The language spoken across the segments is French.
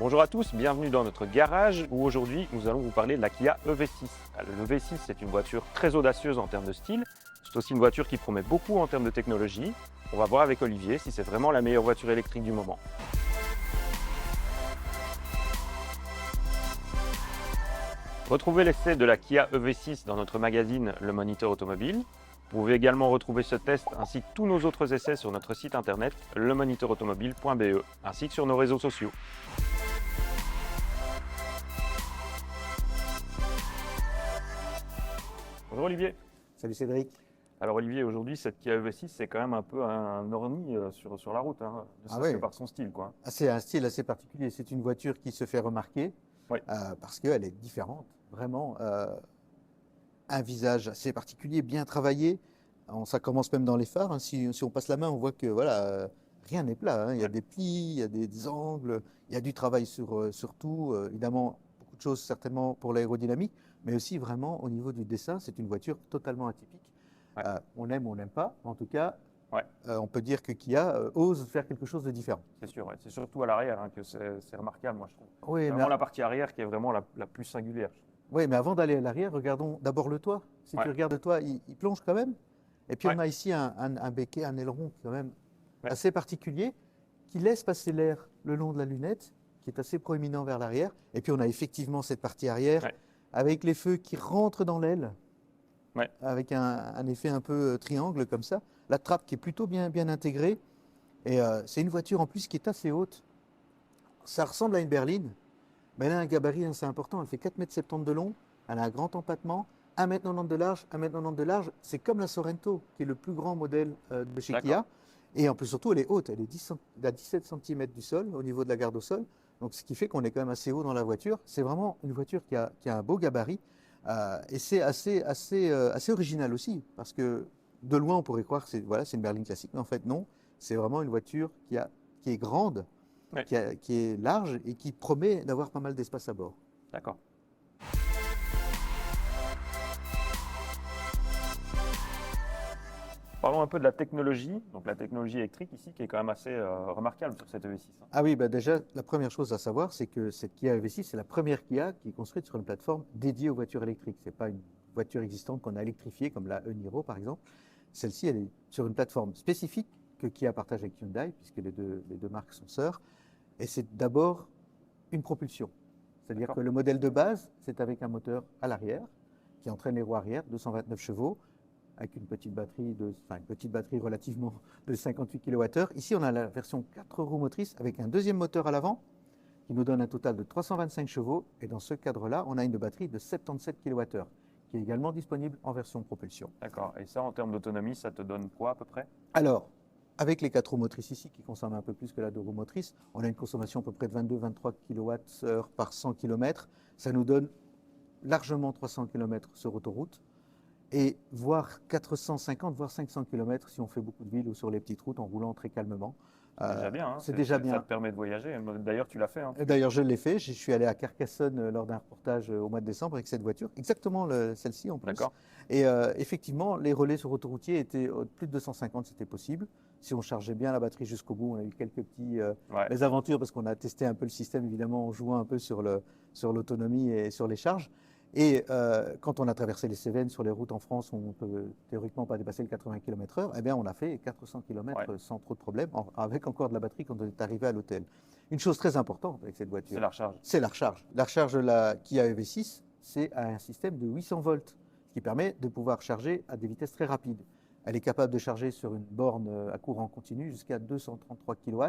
Bonjour à tous, bienvenue dans notre garage où aujourd'hui nous allons vous parler de la Kia EV6. Le V6 c'est une voiture très audacieuse en termes de style, c'est aussi une voiture qui promet beaucoup en termes de technologie. On va voir avec Olivier si c'est vraiment la meilleure voiture électrique du moment. Retrouvez l'essai de la Kia EV6 dans notre magazine Le Moniteur Automobile. Vous pouvez également retrouver ce test ainsi que tous nos autres essais sur notre site internet lemoniteurautomobile.be ainsi que sur nos réseaux sociaux. Bonjour Olivier. Salut Cédric. Alors Olivier, aujourd'hui cette Kia EV6 c'est quand même un peu un orni sur la route, hein, ne serait-ce que par son style, quoi. C'est un style assez particulier, c'est une voiture qui se fait remarquer Oui. Parce qu'elle est différente, vraiment. Un visage assez particulier, bien travaillé. Ça commence même dans les phares, hein. Si on passe la main, on voit que voilà, rien n'est plat, hein. Il y a des plis, il y a des angles, il y a du travail sur tout. Évidemment, beaucoup de choses certainement pour l'aérodynamique, mais aussi vraiment au niveau du dessin, c'est une voiture totalement atypique. Ouais. On aime ou on n'aime pas, en tout cas, Ouais. on peut dire que Kia ose faire quelque chose de différent. C'est sûr, ouais. C'est surtout à l'arrière hein, que c'est remarquable, moi je trouve. Oui, C'est vraiment la partie arrière qui est vraiment la plus singulière. Oui, mais avant d'aller à l'arrière, regardons d'abord le toit. Si tu regardes le toit, il plonge quand même. Et puis on a ici un béquet, un aileron quand même assez particulier qui laisse passer l'air le long de la lunette, qui est assez proéminent vers l'arrière. Et puis on a effectivement cette partie arrière avec les feux qui rentrent dans l'aile, avec un effet un peu triangle comme ça. La trappe qui est plutôt bien intégrée. Et c'est une voiture en plus qui est assez haute. Ça ressemble à une berline, mais elle a un gabarit assez important. Elle fait 4,70 m de long, elle a un grand empattement, 1,90 m de large, 1,90 m de large. C'est comme la Sorento, qui est le plus grand modèle de chez Kia. Et en plus, surtout, elle est haute. Elle est à 17 cm du sol, au niveau de la garde au sol. Donc, ce qui fait qu'on est quand même assez haut dans la voiture. C'est vraiment une voiture qui a un beau gabarit. Et c'est assez original aussi, parce que de loin, on pourrait croire que c'est une berline classique. Mais en fait, non. C'est vraiment une voiture qui est grande, qui est large et qui promet d'avoir pas mal d'espace à bord. D'accord. Parlons un peu de la technologie, donc la technologie électrique ici qui est quand même assez remarquable sur cette EV6. Hein. Ah oui, déjà, la première chose à savoir, c'est que cette Kia EV6, c'est la première Kia qui est construite sur une plateforme dédiée aux voitures électriques. Ce n'est pas une voiture existante qu'on a électrifiée comme la e-Niro par exemple. Celle-ci, elle est sur une plateforme spécifique que Kia partage avec Hyundai, puisque les deux marques sont sœurs. Et c'est d'abord une propulsion. C'est-à-dire que le modèle de base, c'est avec un moteur à l'arrière qui entraîne les roues arrière, 229 chevaux, avec une petite batterie relativement de 58 kWh. Ici, on a la version 4 roues motrices avec un deuxième moteur à l'avant qui nous donne un total de 325 chevaux. Et dans ce cadre-là, on a une batterie de 77 kWh qui est également disponible en version propulsion. D'accord. Et ça, en termes d'autonomie, ça te donne quoi à peu près? Alors, avec les 4 roues motrices ici, qui consomment un peu plus que la 2 roues motrices, on a une consommation à peu près de 22-23 kWh par 100 km. Ça nous donne largement 300 km sur autoroute et voire 450, voire 500 km si on fait beaucoup de villes ou sur les petites routes en roulant très calmement. C'est déjà bien. Hein. C'est déjà bien. Ça te permet de voyager. D'ailleurs, tu l'as fait. Hein. D'ailleurs, je l'ai fait. Je suis allé à Carcassonne lors d'un reportage au mois de décembre avec cette voiture, exactement celle-ci en plus. D'accord. Et effectivement, les relais sur autoroutier étaient plus de 250, c'était possible. Si on chargeait bien la batterie jusqu'au bout, on a eu quelques petits aventures parce qu'on a testé un peu le système, évidemment, en jouant un peu sur l'autonomie et sur les charges. Et quand on a traversé les Cévennes sur les routes en France où on ne peut théoriquement pas dépasser le 80 km/h, eh bien on a fait 400 km sans trop de problèmes, avec encore de la batterie quand on est arrivé à l'hôtel. Une chose très importante avec cette voiture, c'est la recharge. C'est la recharge. La recharge de la Kia EV6, c'est un système de 800 volts, ce qui permet de pouvoir charger à des vitesses très rapides. Elle est capable de charger sur une borne à courant continu jusqu'à 233 kW.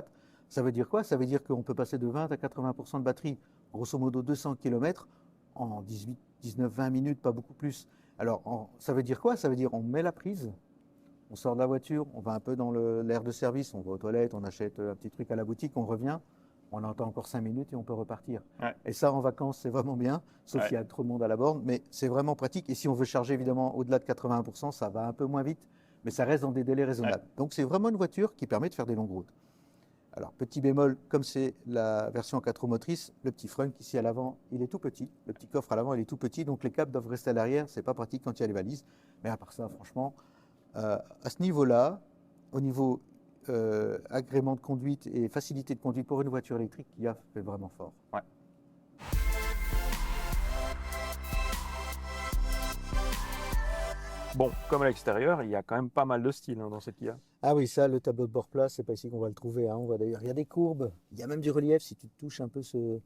Ça veut dire quoi? Ça veut dire qu'on peut passer de 20 à 80% de batterie, grosso modo 200 km, en 18, 19, 20 minutes, pas beaucoup plus. Alors, ça veut dire quoi? Ça veut dire on met la prise, on sort de la voiture, on va un peu dans l'aire de service, on va aux toilettes, on achète un petit truc à la boutique, on revient, on attend encore 5 minutes et on peut repartir. Et ça, en vacances, c'est vraiment bien, sauf qu'il y a trop de monde à la borne, mais c'est vraiment pratique. Et si on veut charger, évidemment, au-delà de 80%, ça va un peu moins vite, mais ça reste dans des délais raisonnables. Donc, c'est vraiment une voiture qui permet de faire des longues routes. Alors, petit bémol, comme c'est la version 4 roues motrices, le petit frunk ici à l'avant, il est tout petit. Le petit coffre à l'avant, il est tout petit, donc les câbles doivent rester à l'arrière. C'est pas pratique quand il y a les valises. Mais à part ça, franchement, à ce niveau-là, au niveau agrément de conduite et facilité de conduite pour une voiture électrique, Kia fait vraiment fort. Ouais. Bon, comme à l'extérieur, il y a quand même pas mal de style dans cette Kia. Ah oui, ça, le tableau de bord plat, c'est pas ici qu'on va le trouver. Hein. On voit d'ailleurs, il y a des courbes, il y a même du relief. Si tu touches un peu ce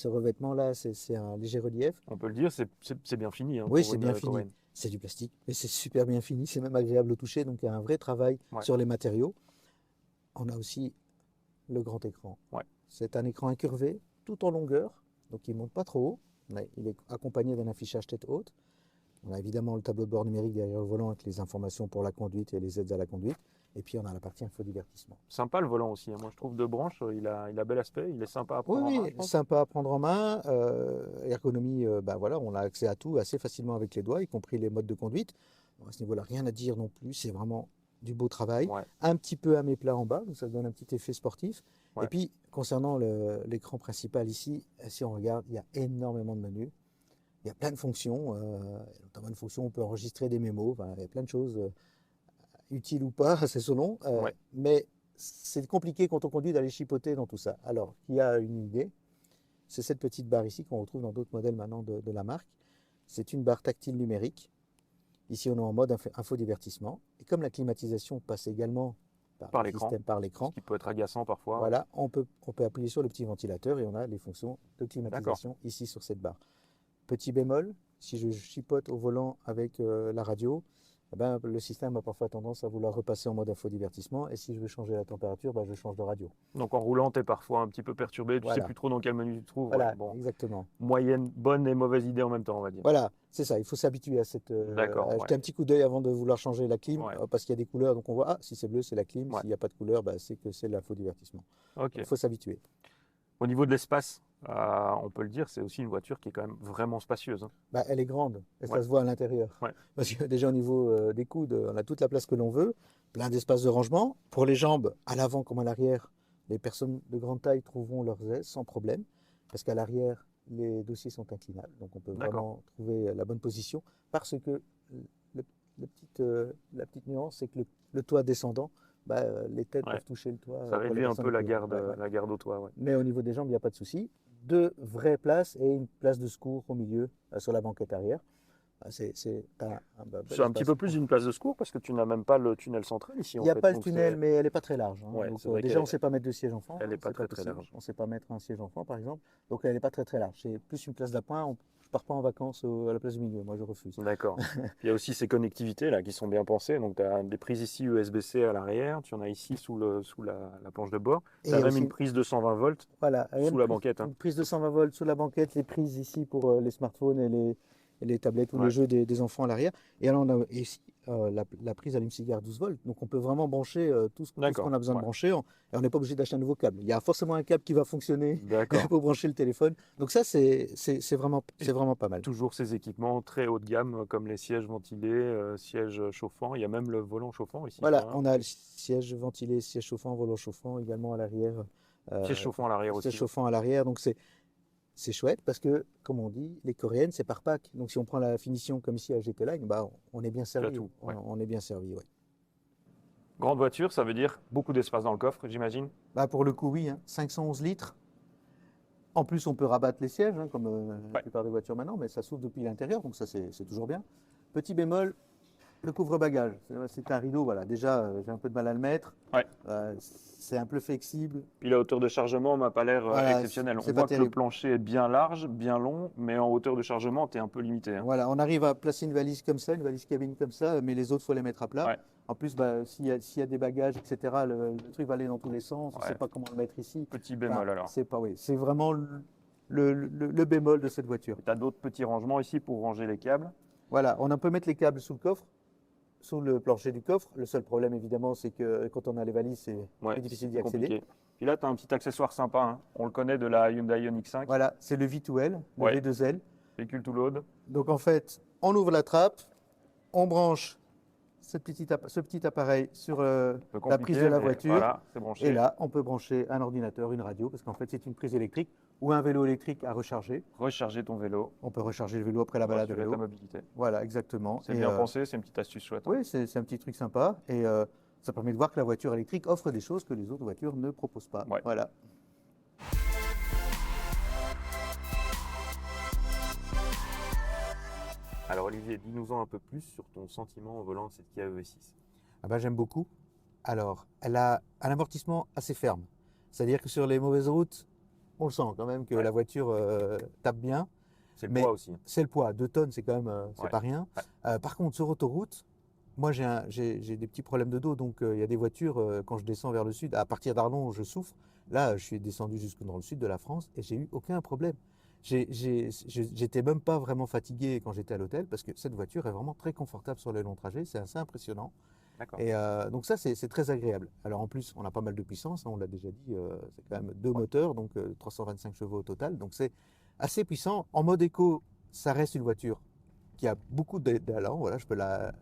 revêtement-là, c'est un léger relief. On peut le dire, c'est bien fini. Oui, c'est bien fini. C'est du plastique, mais c'est super bien fini. C'est même agréable au toucher. Donc, il y a un vrai travail sur les matériaux. On a aussi le grand écran. Ouais. C'est un écran incurvé, tout en longueur. Donc, il ne monte pas trop haut. Il est accompagné d'un affichage tête haute. On a évidemment le tableau de bord numérique derrière le volant avec les informations pour la conduite et les aides à la conduite. Et puis, on a la partie infodivertissement. Sympa le volant aussi. Moi, je trouve deux branches, il a bel aspect. Il est sympa à prendre en main. Oui, sympa à prendre en main. Ergonomie, voilà, on a accès à tout assez facilement avec les doigts, y compris les modes de conduite. Bon, à ce niveau-là, rien à dire non plus. C'est vraiment du beau travail. Ouais. Un petit peu à mes plats en bas, donc ça donne un petit effet sportif. Ouais. Et puis, concernant l'écran principal ici, si on regarde, il y a énormément de menus. Il y a plein de fonctions, notamment une fonction où on peut enregistrer des mémos. Enfin, il y a plein de choses utiles ou pas, c'est selon. Mais c'est compliqué quand on conduit d'aller chipoter dans tout ça. Alors, il y a une idée. C'est cette petite barre ici qu'on retrouve dans d'autres modèles maintenant de la marque. C'est une barre tactile numérique. Ici, on est en mode infodivertissement. Et comme la climatisation passe également par l'écran, ce qui peut être agaçant parfois. Voilà, on peut appuyer sur le petit ventilateur et on a les fonctions de climatisation ici sur cette barre. Petit bémol, si je chipote au volant avec la radio, eh ben, le système a parfois tendance à vouloir repasser en mode infodivertissement. Et si je veux changer la température, je change de radio. Donc en roulant, tu es parfois un petit peu perturbé. Tu ne sais plus trop dans quel menu tu te trouves. Voilà, bon. Exactement. Moyenne, bonne et mauvaise idée en même temps, on va dire. Voilà, c'est ça. Il faut s'habituer à cette. Jeter un petit coup d'œil avant de vouloir changer la clim, parce qu'il y a des couleurs. Donc on voit, ah, si c'est bleu, c'est la clim. S'il n'y a pas de couleur, c'est que c'est l'infodivertissement. Il faut s'habituer. Au niveau de l'espace, on peut le dire, c'est aussi une voiture qui est quand même vraiment spacieuse. Elle est grande et ça se voit à l'intérieur. Parce que déjà au niveau des coudes, on a toute la place que l'on veut, plein d'espace de rangement. Pour les jambes, à l'avant comme à l'arrière, les personnes de grande taille trouveront leurs aises sans problème. Parce qu'à l'arrière, les dossiers sont inclinables. Donc on peut vraiment trouver la bonne position. Parce que la petite nuance, c'est que le toit descendant, les têtes peuvent toucher le toit. Ça réduit un peu la garde au toit. Mais au niveau des jambes, il n'y a pas de souci. 2 vraies places et une place de secours au milieu sur la banquette arrière. C'est un petit peu plus d'une place de secours parce que tu n'as même pas le tunnel central ici. Il n'y a pas le tunnel, mais elle n'est pas très large. Donc, déjà, on ne sait pas mettre de siège enfant. Elle n'est pas très large. On ne sait pas mettre un siège enfant, par exemple. Donc, elle n'est pas très large. C'est plus une place d'appoint. Je ne pars pas en vacances à la place du milieu. Moi, je refuse. D'accord. Il y a aussi ces connectivités là qui sont bien pensées. Donc, tu as des prises ici USB-C à l'arrière. Tu en as ici sous la planche de bord. Tu as même une prise de 120 volts sous la banquette. Une prise de 120 volts sous la banquette. Les prises ici pour les smartphones et les tablettes ou les jeux des enfants à l'arrière. Et alors, on a ici la prise allume-cigare 12 volts. Donc, on peut vraiment brancher tout ce qu'on a besoin de brancher. Et on n'est pas obligé d'acheter un nouveau câble. Il y a forcément un câble qui va fonctionner pour brancher le téléphone. Donc, ça, c'est vraiment pas mal. Toujours ces équipements très haut de gamme, comme les sièges ventilés, sièges chauffants. Il y a même le volant chauffant ici. Voilà, on a le siège ventilé, siège chauffant, volant chauffant également à l'arrière. Siège chauffant à l'arrière aussi. Siège chauffant à l'arrière. Donc, c'est chouette parce que, comme on dit, les coréennes, c'est par pack. Donc, si on prend la finition comme ici à GT Line, on est bien servi. On est bien servi, oui. Grande voiture, ça veut dire beaucoup d'espace dans le coffre, j'imagine. Pour le coup, oui. 511 litres. En plus, on peut rabattre les sièges, comme la plupart des voitures maintenant, mais ça s'ouvre depuis l'intérieur, donc ça, c'est toujours bien. Petit bémol, le couvre-bagages. C'est un rideau, voilà. Déjà, j'ai un peu de mal à le mettre. C'est un peu flexible. Puis la hauteur de chargement m'a pas l'air exceptionnelle. On voit que le plancher est bien large, bien long, mais en hauteur de chargement, tu es un peu limité. Voilà, on arrive à placer une valise comme ça, une valise cabine comme ça, mais les autres, il faut les mettre à plat. En plus, s'il y a des bagages, etc., le truc va aller dans tous les sens. On ne sait pas comment le mettre ici. Petit bémol alors. C'est vraiment le bémol de cette voiture. Tu as d'autres petits rangements ici pour ranger les câbles. Voilà, on peut mettre les câbles sous le coffre. Sous le plancher du coffre. Le seul problème, évidemment, c'est que quand on a les valises, c'est plus difficile d'y accéder. Puis là, tu as un petit accessoire sympa. On le connaît de la Hyundai Ioniq 5. Voilà, c'est le V2L, le V2L. Véhicule to load. Donc, en fait, on ouvre la trappe, on branche ce petit appareil sur la prise de la voiture. Voilà, c'est branché. Et là, on peut brancher un ordinateur, une radio, parce qu'en fait, c'est une prise électrique ou un vélo électrique à recharger. Recharger ton vélo. On peut recharger le vélo après la balade de vélo. Ta mobilité. Voilà, exactement. C'est bien pensé, c'est une petite astuce chouette. Oui, c'est un petit truc sympa. Et Ça permet de voir que la voiture électrique offre des choses que les autres voitures ne proposent pas. Ouais. Voilà. Alors Olivier, dis-nous-en un peu plus sur ton sentiment au volant de cette Kia EV6. Ah ben, j'aime beaucoup. Alors, elle a un amortissement assez ferme. C'est-à-dire que sur les mauvaises routes, on le sent quand même que Ouais. la voiture tape bien. C'est le Mais poids aussi. c'est le poids. 2 tonnes, c'est quand même c'est Ouais. pas rien. Ouais. Par contre, sur autoroute, moi j'ai des petits problèmes de dos. Donc, il y a des voitures, quand je descends vers le sud, à partir d'Arlon, je souffre. Là, je suis descendu jusque dans le sud de la France et j'ai eu aucun problème. J'étais même pas vraiment fatigué quand j'étais à l'hôtel parce que cette voiture est vraiment très confortable sur les longs trajets. C'est assez impressionnant. D'accord. Et donc ça, c'est très agréable. Alors en plus, on a pas mal de puissance, hein, on l'a déjà dit, c'est quand même 2 moteurs, donc 325 chevaux au total. Donc c'est assez puissant. En mode éco, ça reste une voiture qui a beaucoup d'allant. Voilà, je peux la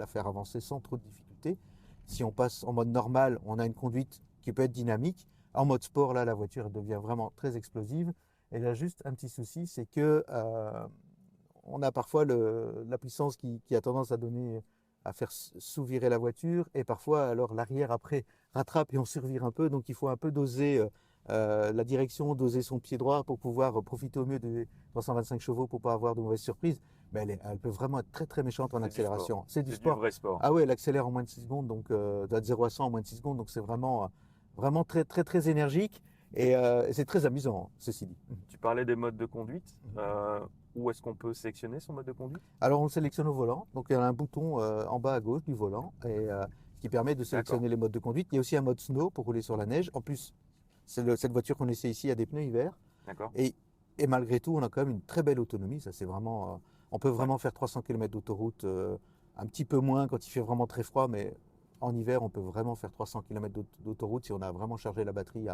faire avancer sans trop de difficultés. Si on passe en mode normal, on a une conduite qui peut être dynamique. En mode sport, là, la voiture devient vraiment très explosive. Et là, juste un petit souci, c'est que on a parfois la puissance qui a tendance à faire sous-virer la voiture et parfois alors l'arrière après rattrape et on survire un peu, donc il faut un peu doser la direction, doser son pied droit pour pouvoir profiter au mieux des 325 chevaux pour pas avoir de mauvaises surprises. Mais elle peut vraiment être très très méchante en C'est du accélération. C'est du C'est sport. du vrai sport. Ah ouais, elle accélère en moins de 6 secondes, donc de 0 à 100 en moins de 6 secondes, donc c'est vraiment très très très énergique et c'est très amusant, ceci dit. Tu parlais des modes de conduite. Où est-ce qu'on peut sélectionner son mode de conduite? Alors on le sélectionne au volant, donc il y a un bouton en bas à gauche du volant et ce qui permet de sélectionner les modes de conduite. Il y a aussi un mode snow pour rouler sur la neige. En plus, cette voiture qu'on essaie ici a des pneus hiver D'accord. et malgré tout, on a quand même une très belle autonomie. Ça c'est vraiment, on peut vraiment faire 300 km d'autoroute, un petit peu moins quand il fait vraiment très froid, mais en hiver on peut vraiment faire 300 km d'autoroute si on a vraiment chargé la batterie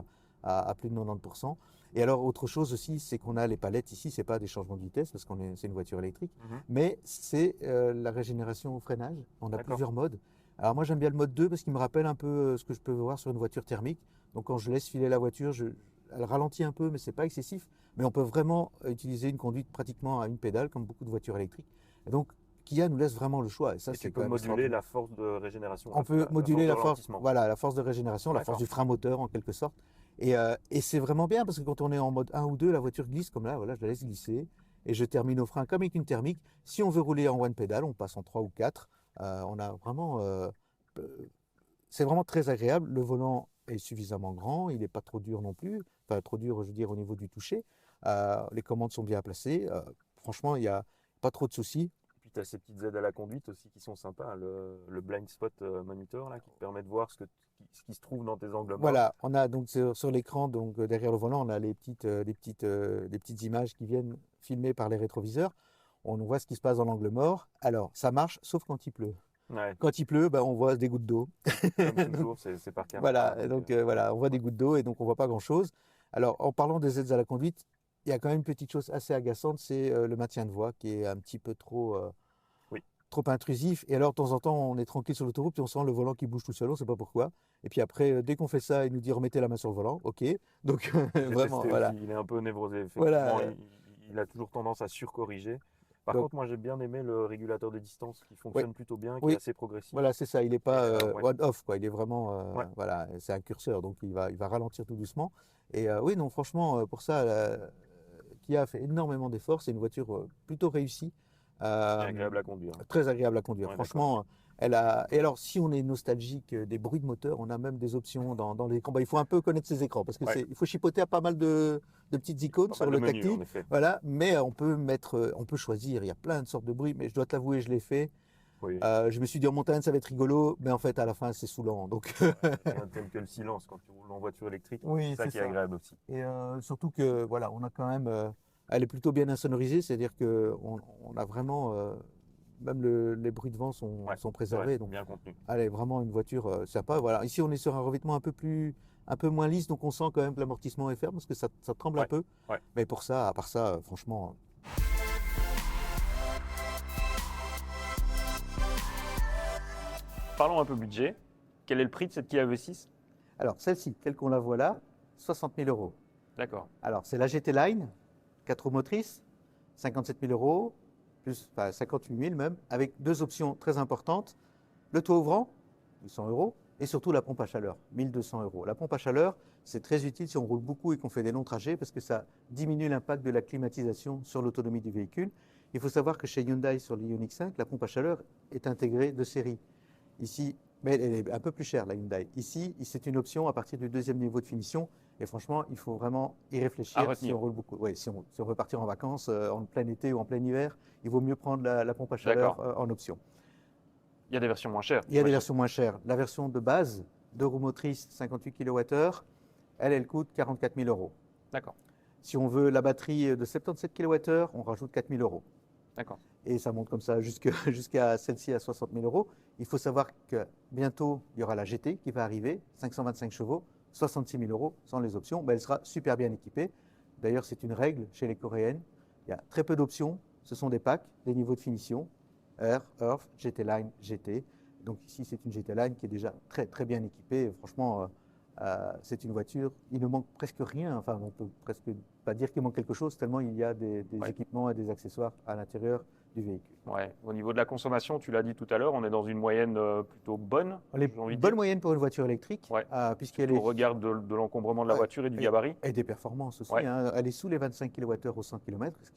à plus de 90%. Et alors, autre chose aussi, c'est qu'on a les palettes ici, c'est pas des changements de vitesse parce c'est une voiture électrique, mais c'est la régénération au freinage. On a plusieurs modes. Alors moi, j'aime bien le mode 2 parce qu'il me rappelle un peu ce que je peux voir sur une voiture thermique. Donc quand je laisse filer la voiture, elle ralentit un peu, mais c'est pas excessif. Mais on peut vraiment utiliser une conduite pratiquement à une pédale, comme beaucoup de voitures électriques. Et donc, Kia nous laisse vraiment le choix. Et ça, Et c'est tu peux moduler la force de régénération. On peut moduler la force, de voilà, la force de régénération, la force du frein moteur en quelque sorte. Et c'est vraiment bien parce que quand on est en mode 1 ou 2, la voiture glisse comme là, voilà, je la laisse glisser et je termine au frein comme avec une thermique. Si on veut rouler en one pedal, on passe en 3 ou 4. On a vraiment, c'est vraiment très agréable. Le volant est suffisamment grand, il n'est pas trop dur non plus, enfin trop dur, je veux dire, au niveau du toucher. Les commandes sont bien placées. Franchement, il n'y a pas trop de soucis. Puis tu as ces petites aides à la conduite aussi qui sont sympas. Le blind spot monitor là, qui te permet de voir ce qui se trouve dans tes angles morts. Voilà, on a donc sur l'écran, donc derrière le volant, on a les petites images qui viennent filmer par les rétroviseurs. On voit ce qui se passe dans l'angle mort. Alors, ça marche, sauf quand il pleut. Ouais. Quand il pleut, on voit des gouttes d'eau. Comme toujours, c'est par caméra. Voilà, donc voilà, on voit des gouttes d'eau et donc on voit pas grand-chose. Alors, en parlant des aides à la conduite, il y a quand même une petite chose assez agaçante, c'est le maintien de voie qui est un petit peu trop intrusif. Et alors, de temps en temps, on est tranquille sur l'autoroute, puis on sent le volant qui bouge tout seul, on ne sait pas pourquoi. Et puis après, dès qu'on fait ça, il nous dit remettez la main sur le volant. OK. Donc, vraiment, voilà. Il est un peu névrosé. Voilà. Il a toujours tendance à surcorriger. Par contre, moi, j'ai bien aimé le régulateur de distance qui fonctionne plutôt bien, qui est assez progressif. Voilà, c'est ça. Il n'est pas on-off, quoi. Il est vraiment, voilà, c'est un curseur, donc il va ralentir tout doucement. Et oui, non, franchement, pour ça, Kia a fait énormément d'efforts. C'est une voiture plutôt réussie. Agréable à conduire. Très agréable à conduire. Ouais, franchement, elle a. Et alors, si on est nostalgique des bruits de moteur, on a même des options dans l'écran. Il faut un peu connaître ses écrans parce que il faut chipoter à pas mal de petites icônes sur le tactile. Voilà, mais on peut choisir. Il y a plein de sortes de bruits. Mais je dois t'avouer, je l'ai fait. Oui. Je me suis dit en montagne ça va être rigolo, mais en fait à la fin c'est saoulant. Donc rien tel que le silence quand tu roules en voiture électrique. Oui, c'est ça qui est agréable aussi. Et surtout que voilà, on a quand même, elle est plutôt bien insonorisée, c'est-à-dire que on a vraiment même les bruits de vent sont préservés. Ouais, donc bien contenu. elle est vraiment une voiture sympa. Voilà, ici on est sur un revêtement un peu moins lisse, donc on sent quand même que l'amortissement est ferme parce que ça tremble un peu. Ouais. Mais pour ça, à part ça, franchement. Parlons un peu budget. Quel est le prix de cette Kia EV6? Alors, celle-ci, telle qu'on la voit là, 60 000 €. D'accord. Alors, c'est la GT Line, 4 roues motrices, 57 000 €, plus 58 000 même, avec deux options très importantes. Le toit ouvrant, 800 €, et surtout la pompe à chaleur, 1 200 €. La pompe à chaleur, c'est très utile si on roule beaucoup et qu'on fait des longs trajets parce que ça diminue l'impact de la climatisation sur l'autonomie du véhicule. Il faut savoir que chez Hyundai, sur l'Ioniq 5, la pompe à chaleur est intégrée de série. Ici, mais elle est un peu plus chère, la Hyundai. Ici, c'est une option à partir du deuxième niveau de finition. Et franchement, il faut vraiment y réfléchir si on roule beaucoup. Oui, si on veut partir en vacances en plein été ou en plein hiver, il vaut mieux prendre la pompe à chaleur en option. Il y a des versions moins chères. Il y a des versions moins chères. La version de base, 2 roues motrices, 58 kWh, elle coûte 44 000 €. D'accord. Si on veut la batterie de 77 kWh, on rajoute 4 000 €. D'accord. Et ça monte comme ça jusqu'à celle-ci à 60 000 €. Il faut savoir que bientôt, il y aura la GT qui va arriver, 525 chevaux, 66 000 € sans les options. Ben, elle sera super bien équipée. D'ailleurs, c'est une règle chez les Coréennes. Il y a très peu d'options. Ce sont des packs, des niveaux de finition. Air, Earth, GT Line, GT. Donc ici, c'est une GT Line qui est déjà très, très bien équipée. Franchement, c'est une voiture, il ne manque presque rien. Enfin, on peut presque pas dire qu'il manque quelque chose, tellement il y a des équipements et des accessoires à l'intérieur du véhicule. Ouais. Au niveau de la consommation, tu l'as dit tout à l'heure, on est dans une moyenne plutôt bonne. Bonne moyenne pour une voiture électrique, puisqu'elle est... Au regard de l'encombrement de la voiture et du gabarit. Et des performances aussi. Hein. Elle est sous les 25 kWh au 100 km, ce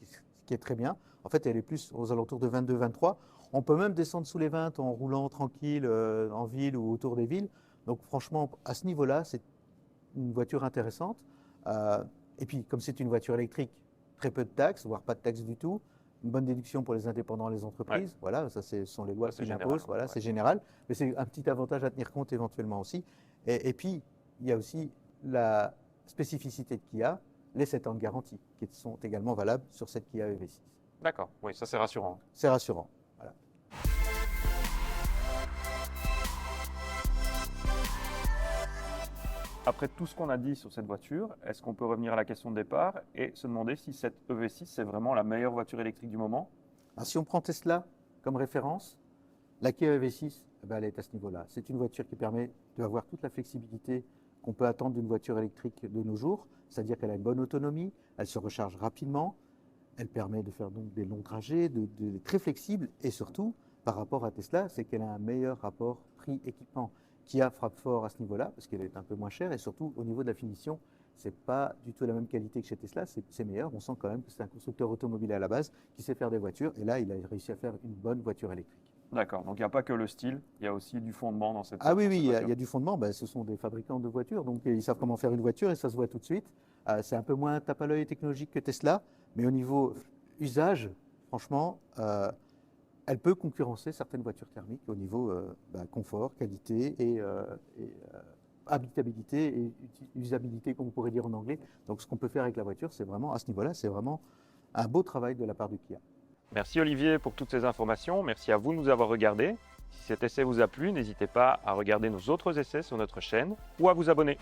qui est très bien. En fait, elle est plus aux alentours de 22-23. On peut même descendre sous les 20 en roulant tranquille en ville ou autour des villes. Donc franchement, à ce niveau-là, c'est une voiture intéressante. Et puis, comme c'est une voiture électrique, très peu de taxes, voire pas de taxes du tout. Une bonne déduction pour les indépendants et les entreprises. Voilà, ça, ce sont les lois qui l'imposent. Voilà, c'est général. Mais c'est un petit avantage à tenir compte éventuellement aussi. Et puis, il y a aussi la spécificité de Kia, les 7 ans de garantie, qui sont également valables sur cette Kia EV6. D'accord, oui, ça c'est rassurant. C'est rassurant. Voilà. Après tout ce qu'on a dit sur cette voiture, est-ce qu'on peut revenir à la question de départ et se demander si cette EV6 c'est vraiment la meilleure voiture électrique du moment? Alors, si on prend Tesla comme référence, la Kia EV6, elle est à ce niveau-là. C'est une voiture qui permet d'avoir toute la flexibilité qu'on peut attendre d'une voiture électrique de nos jours, c'est-à-dire qu'elle a une bonne autonomie, elle se recharge rapidement, elle permet de faire donc des longs trajets, très flexible, et surtout, par rapport à Tesla, c'est qu'elle a un meilleur rapport prix-équipement. Kia frappe fort à ce niveau-là, parce qu'elle est un peu moins chère, et surtout au niveau de la finition, c'est pas du tout la même qualité que chez Tesla, c'est meilleur. On sent quand même que c'est un constructeur automobile à la base qui sait faire des voitures, et là, il a réussi à faire une bonne voiture électrique. D'accord, donc il n'y a pas que le style, il y a aussi du fondement dans cette voiture. Ah oui, il y a du fondement. Ce sont des fabricants de voitures, donc ils savent comment faire une voiture et ça se voit tout de suite. C'est un peu moins tape à l'œil technologique que Tesla, mais au niveau usage, franchement, elle peut concurrencer certaines voitures thermiques au niveau confort, qualité et habitabilité et usabilité, comme on pourrait dire en anglais. Donc ce qu'on peut faire avec la voiture, c'est vraiment, à ce niveau-là, c'est vraiment un beau travail de la part de Kia. Merci Olivier pour toutes ces informations. Merci à vous de nous avoir regardés. Si cet essai vous a plu, n'hésitez pas à regarder nos autres essais sur notre chaîne ou à vous abonner.